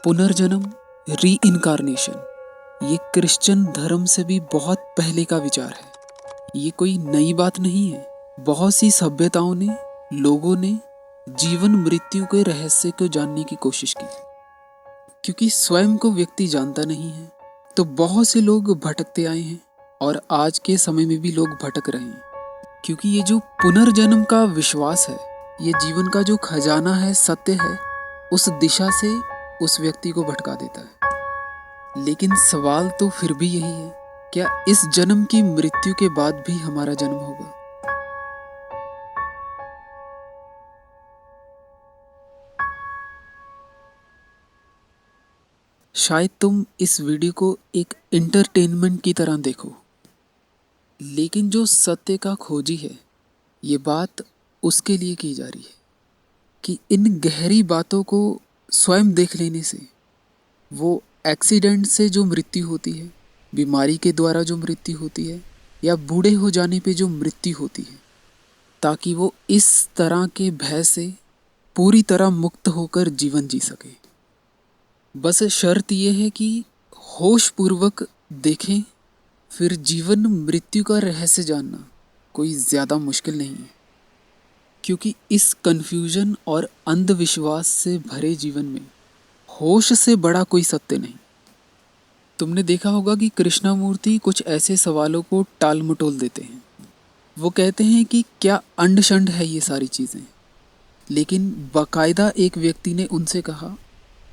पुनर्जन्म, री इनकारनेशन, ये क्रिश्चियन धर्म से भी बहुत पहले का विचार है। ये कोई नई बात नहीं है। बहुत सी सभ्यताओं ने, लोगों ने जीवन मृत्यु के रहस्य को जानने की कोशिश की। क्योंकि स्वयं को व्यक्ति जानता नहीं है, तो बहुत से लोग भटकते आए हैं और आज के समय में भी लोग भटक रहे हैं। क्योंकि ये जो पुनर्जन्म का विश्वास है, ये जीवन का जो खजाना है, सत्य है, उस दिशा से उस व्यक्ति को भटका देता है। लेकिन सवाल तो फिर भी यही है, क्या इस जन्म की मृत्यु के बाद भी हमारा जन्म होगा? शायद तुम इस वीडियो को एक एंटरटेनमेंट की तरह देखो, लेकिन जो सत्य का खोजी है, ये बात उसके लिए की जा रही है कि इन गहरी बातों को स्वयं देख लेने से, वो एक्सीडेंट से जो मृत्यु होती है, बीमारी के द्वारा जो मृत्यु होती है, या बूढ़े हो जाने पे जो मृत्यु होती है, ताकि वो इस तरह के भय से पूरी तरह मुक्त होकर जीवन जी सके। बस शर्त यह है कि होश पूर्वक देखें, फिर जीवन मृत्यु का रहस्य जानना कोई ज़्यादा मुश्किल नहीं है। क्योंकि इस कन्फ्यूजन और अंधविश्वास से भरे जीवन में होश से बड़ा कोई सत्य नहीं। तुमने देखा होगा कि कृष्णमूर्ति कुछ ऐसे सवालों को टाल मटोल देते हैं। वो कहते हैं कि क्या अंड शंड है ये सारी चीज़ें, लेकिन बाकायदा एक व्यक्ति ने उनसे कहा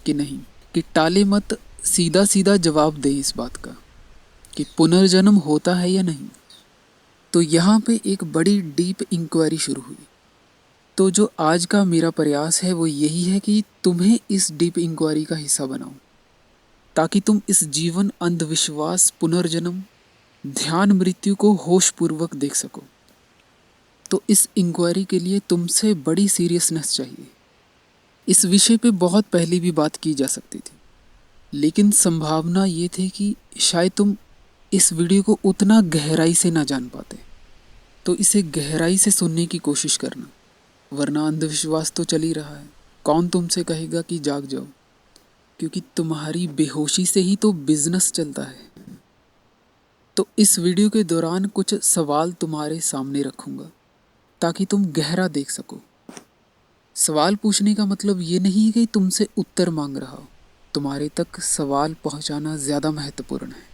कि नहीं, कि टाले मत, सीधा सीधा जवाब दे इस बात का कि पुनर्जन्म होता है या नहीं। तो यहाँ पे एक बड़ी डीप इंक्वायरी शुरू हुई। तो जो आज का मेरा प्रयास है वो यही है कि तुम्हें इस डीप इंक्वायरी का हिस्सा बनाऊं, ताकि तुम इस जीवन, अंधविश्वास, पुनर्जन्म, ध्यान, मृत्यु को होशपूर्वक देख सको। तो इस इंक्वायरी के लिए तुमसे बड़ी सीरियसनेस चाहिए। इस विषय पे बहुत पहले भी बात की जा सकती थी, लेकिन संभावना ये थी कि शायद तुम इस वीडियो को उतना गहराई से ना जान पाते। तो इसे गहराई से सुनने की कोशिश करना, वरना अंधविश्वास तो चल ही रहा है। कौन तुमसे कहेगा कि जाग जाओ, क्योंकि तुम्हारी बेहोशी से ही तो बिजनेस चलता है। तो इस वीडियो के दौरान कुछ सवाल तुम्हारे सामने रखूंगा, ताकि तुम गहरा देख सको। सवाल पूछने का मतलब ये नहीं है कि तुमसे उत्तर मांग रहा हो, तुम्हारे तक सवाल पहुंचाना ज़्यादा महत्वपूर्ण है।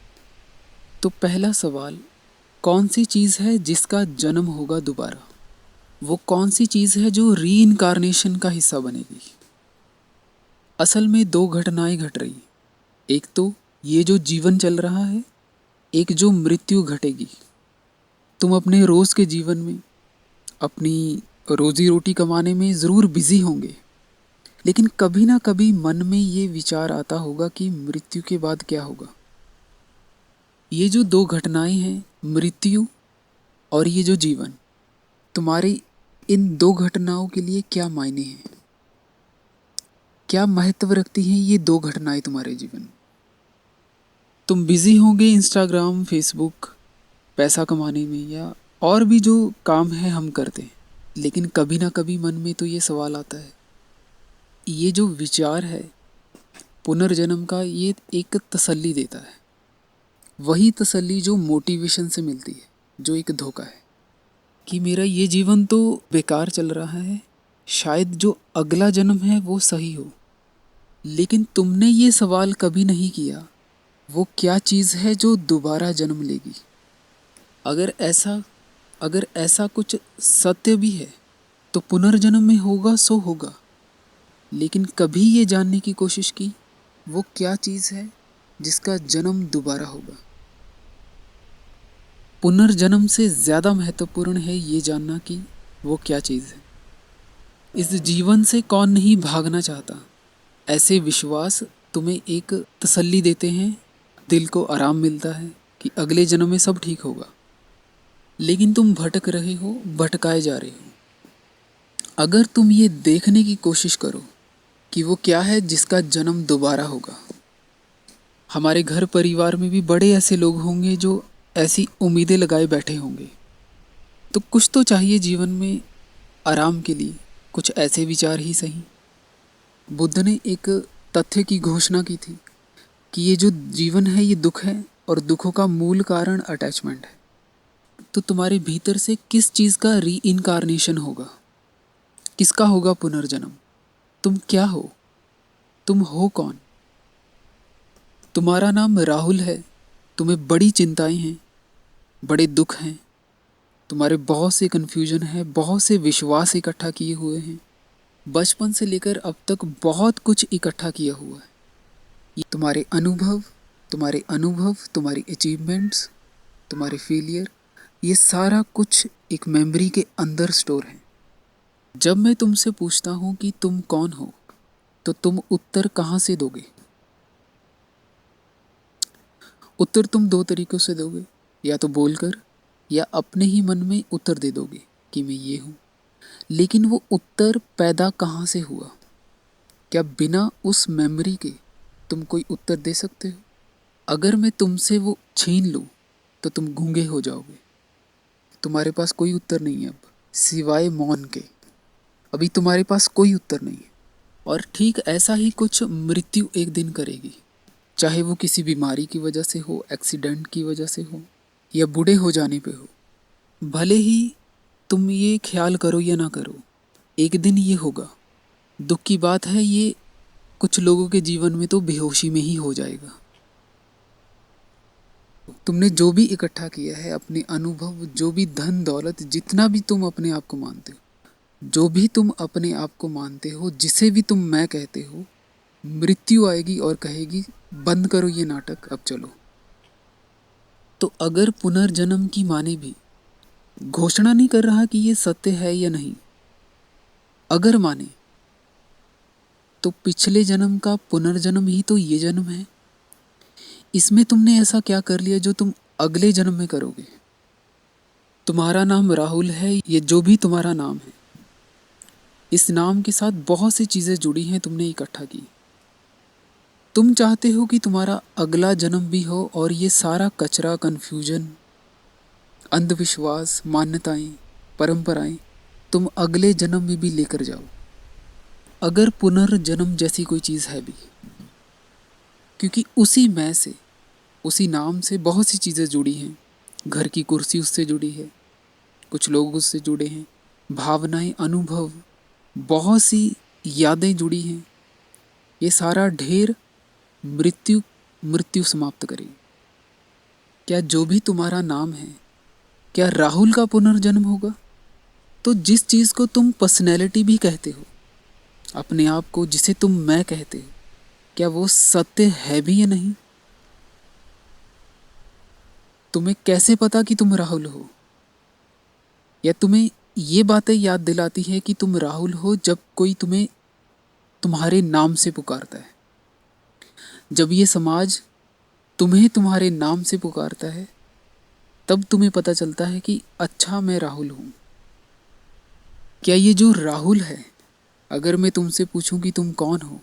तो पहला सवाल, कौन सी चीज़ है जिसका जन्म होगा दोबारा? वो कौन सी चीज़ है जो री इनकारनेशन का हिस्सा बनेगी? असल में दो घटनाएं घट रही। एक तो ये जो जीवन चल रहा है, एक जो मृत्यु घटेगी। तुम अपने रोज़ के जीवन में अपनी रोजी रोटी कमाने में ज़रूर बिजी होंगे, लेकिन कभी ना कभी मन में ये विचार आता होगा कि मृत्यु के बाद क्या होगा। ये जो दो घटनाएं हैं, मृत्यु और ये जो जीवन, तुम्हारी इन दो घटनाओं के लिए क्या मायने हैं? क्या महत्व रखती हैं ये दो घटनाएं तुम्हारे जीवन में? तुम बिजी होंगे इंस्टाग्राम, फेसबुक, पैसा कमाने में, या और भी जो काम है हम करते हैं, लेकिन कभी ना कभी मन में तो ये सवाल आता है। ये जो विचार है पुनर्जन्म का, ये एक तसल्ली देता है। वही तसल्ली जो मोटिवेशन से मिलती है, जो एक धोखा है कि मेरा ये जीवन तो बेकार चल रहा है, शायद जो अगला जन्म है वो सही हो। लेकिन तुमने ये सवाल कभी नहीं किया, वो क्या चीज़ है जो दोबारा जन्म लेगी? अगर ऐसा कुछ सत्य भी है, तो पुनर्जन्म में होगा सो होगा। लेकिन कभी ये जानने की कोशिश की, वो क्या चीज़ है जिसका जन्म दोबारा होगा? पुनर्जन्म से ज़्यादा महत्वपूर्ण है ये जानना कि वो क्या चीज़ है। इस जीवन से कौन नहीं भागना चाहता? ऐसे विश्वास तुम्हें एक तसल्ली देते हैं, दिल को आराम मिलता है कि अगले जन्म में सब ठीक होगा। लेकिन तुम भटक रहे हो, भटकाए जा रहे हो। अगर तुम ये देखने की कोशिश करो कि वो क्या है जिसका जन्म दोबारा होगा। हमारे घर परिवार में भी बड़े ऐसे लोग होंगे जो ऐसी उम्मीदें लगाए बैठे होंगे। तो कुछ तो चाहिए जीवन में आराम के लिए, कुछ ऐसे विचार ही सही। बुद्ध ने एक तथ्य की घोषणा की थी कि ये जो जीवन है ये दुख है और दुखों का मूल कारण अटैचमेंट है। तो तुम्हारे भीतर से किस चीज़ का री इनकारनेशन होगा? किसका होगा पुनर्जन्म? तुम क्या हो? तुम हो कौन? तुम्हारा नाम राहुल है। तुम्हें बड़ी चिंताएं हैं, बड़े दुख हैं, तुम्हारे बहुत से कन्फ्यूजन है, बहुत से विश्वास इकट्ठा किए हुए हैं। बचपन से लेकर अब तक बहुत कुछ इकट्ठा किया हुआ है। ये तुम्हारे अनुभव, तुम्हारी अचीवमेंट्स, तुम्हारे फेलियर, ये सारा कुछ एक मेमोरी के अंदर स्टोर है। जब मैं तुमसे पूछता हूँ कि तुम कौन हो, तो तुम उत्तर कहाँ से दोगे? उत्तर तुम दो तरीकों से दोगे, या तो बोलकर या अपने ही मन में उत्तर दे दोगे कि मैं ये हूँ। लेकिन वो उत्तर पैदा कहाँ से हुआ? क्या बिना उस मेमोरी के तुम कोई उत्तर दे सकते हो? अगर मैं तुमसे वो छीन लूँ तो तुम गूंगे हो जाओगे। तुम्हारे पास कोई उत्तर नहीं है अब, सिवाय मौन के। अभी तुम्हारे पास कोई उत्तर नहीं है। और ठीक ऐसा ही कुछ मृत्यु एक दिन करेगी, चाहे वो किसी बीमारी की वजह से हो, एक्सीडेंट की वजह से हो, या बूढ़े हो जाने पे हो। भले ही तुम ये ख्याल करो या ना करो, एक दिन ये होगा। दुख की बात है, ये कुछ लोगों के जीवन में तो बेहोशी में ही हो जाएगा। तुमने जो भी इकट्ठा किया है, अपने अनुभव, जो भी धन दौलत, जितना भी तुम अपने आप को मानते हो, जो भी तुम अपने आप को मानते हो, जिसे भी तुम मैं कहते हो, मृत्यु आएगी और कहेगी बंद करो ये नाटक, अब चलो। तो अगर पुनर्जन्म की माने भी घोषणा नहीं कर रहा कि ये सत्य है या नहीं, अगर माने तो पिछले जन्म का पुनर्जन्म ही तो ये जन्म है। इसमें तुमने ऐसा क्या कर लिया जो तुम अगले जन्म में करोगे? तुम्हारा नाम राहुल है, ये जो भी तुम्हारा नाम है, इस नाम के साथ बहुत सी चीजें जुड़ी हैं, तुमने इकट्ठा की। तुम चाहते हो कि तुम्हारा अगला जन्म भी हो और ये सारा कचरा, कन्फ्यूजन, अंधविश्वास, मान्यताएं, परंपराएं तुम अगले जन्म में भी लेकर जाओ। अगर पुनर्जन्म जैसी कोई चीज़ है भी, क्योंकि उसी मैं से, उसी नाम से बहुत सी चीज़ें जुड़ी हैं। घर की कुर्सी उससे जुड़ी है, कुछ लोग उससे जुड़े हैं, भावनाएं, अनुभव, बहुत सी यादें जुड़ी हैं। ये सारा ढेर मृत्यु मृत्यु समाप्त करेगी। क्या जो भी तुम्हारा नाम है, क्या राहुल का पुनर्जन्म होगा? तो जिस चीज़ को तुम पर्सनैलिटी भी कहते हो, अपने आप को जिसे तुम मैं कहते हो, क्या वो सत्य है भी या नहीं? तुम्हें कैसे पता कि तुम राहुल हो? या तुम्हें ये बातें याद दिलाती है कि तुम राहुल हो जब कोई तुम्हें तुम्हारे नाम से पुकारता है, जब ये समाज तुम्हें तुम्हारे नाम से पुकारता है, तब तुम्हें पता चलता है कि अच्छा मैं राहुल हूं। क्या ये जो राहुल है, अगर मैं तुमसे पूछूं कि तुम कौन हो,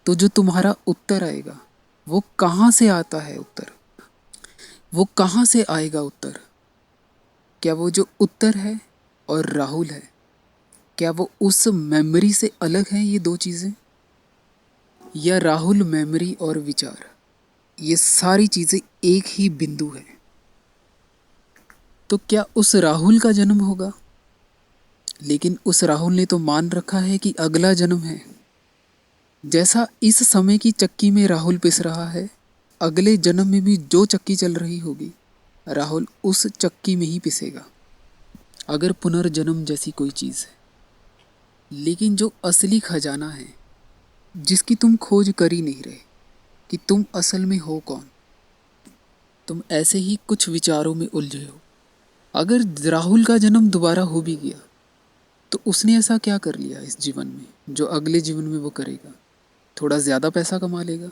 तो जो तुम्हारा उत्तर आएगा वो कहाँ से आता है? उत्तर वो कहाँ से आएगा? उत्तर क्या वो जो उत्तर है और राहुल है, क्या वो उस मेमोरी से अलग है ये दो चीज़ें? या राहुल, मेमोरी और विचार, ये सारी चीज़ें एक ही बिंदु है? तो क्या उस राहुल का जन्म होगा? लेकिन उस राहुल ने तो मान रखा है कि अगला जन्म है। जैसा इस समय की चक्की में राहुल पिस रहा है, अगले जन्म में भी जो चक्की चल रही होगी, राहुल उस चक्की में ही पिसेगा। अगर पुनर्जन्म जैसी कोई चीज़ है, लेकिन जो असली खजाना है, जिसकी तुम खोज कर ही नहीं रहे कि तुम असल में हो कौन, तुम ऐसे ही कुछ विचारों में उलझे हो। अगर राहुल का जन्म दोबारा हो भी गया, तो उसने ऐसा क्या कर लिया इस जीवन में जो अगले जीवन में वो करेगा? थोड़ा ज़्यादा पैसा कमा लेगा।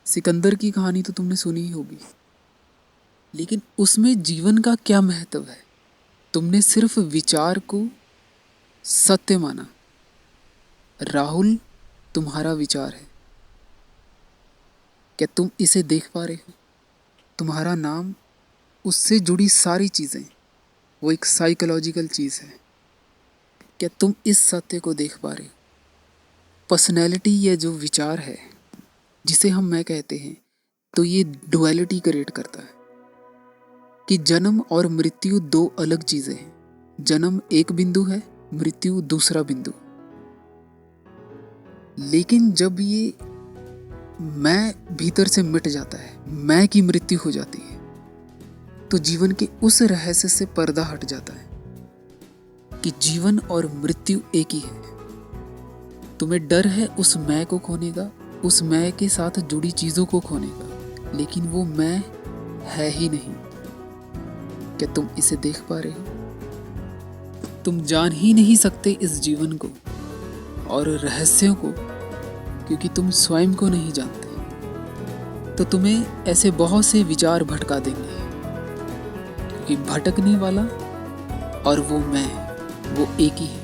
सिकंदर की कहानी तो तुमने सुनी ही होगी, लेकिन उसमें जीवन का क्या महत्व है? तुमने सिर्फ विचार को सत्य माना। राहुल तुम्हारा विचार है। क्या तुम इसे देख पा रहे हो? तुम्हारा नाम, उससे जुड़ी सारी चीज़ें, वो एक साइकोलॉजिकल चीज़ है। क्या तुम इस सत्य को देख पा रहे हो? पर्सनैलिटी या जो विचार है जिसे हम मैं कहते हैं, तो ये डुअलिटी क्रिएट करता है कि जन्म और मृत्यु दो अलग चीजें हैं। जन्म एक बिंदु है, मृत्यु दूसरा बिंदु। लेकिन जब ये मैं भीतर से मिट जाता है, मैं की मृत्यु हो जाती है, तो जीवन के उस रहस्य से पर्दा हट जाता है कि जीवन और मृत्यु एक ही है। तुम्हें डर है उस मैं को खोने का, उस मैं के साथ जुड़ी चीजों को खोने का, लेकिन वो मैं है ही नहीं। क्या तुम इसे देख पा रहे हो? तुम जान ही नहीं सकते इस जीवन को और रहस्यों को, क्योंकि तुम स्वयं को नहीं जानते। तो तुम्हें ऐसे बहुत से विचार भटका देंगे, क्योंकि भटकने वाला और वो मैं, वो एक ही है।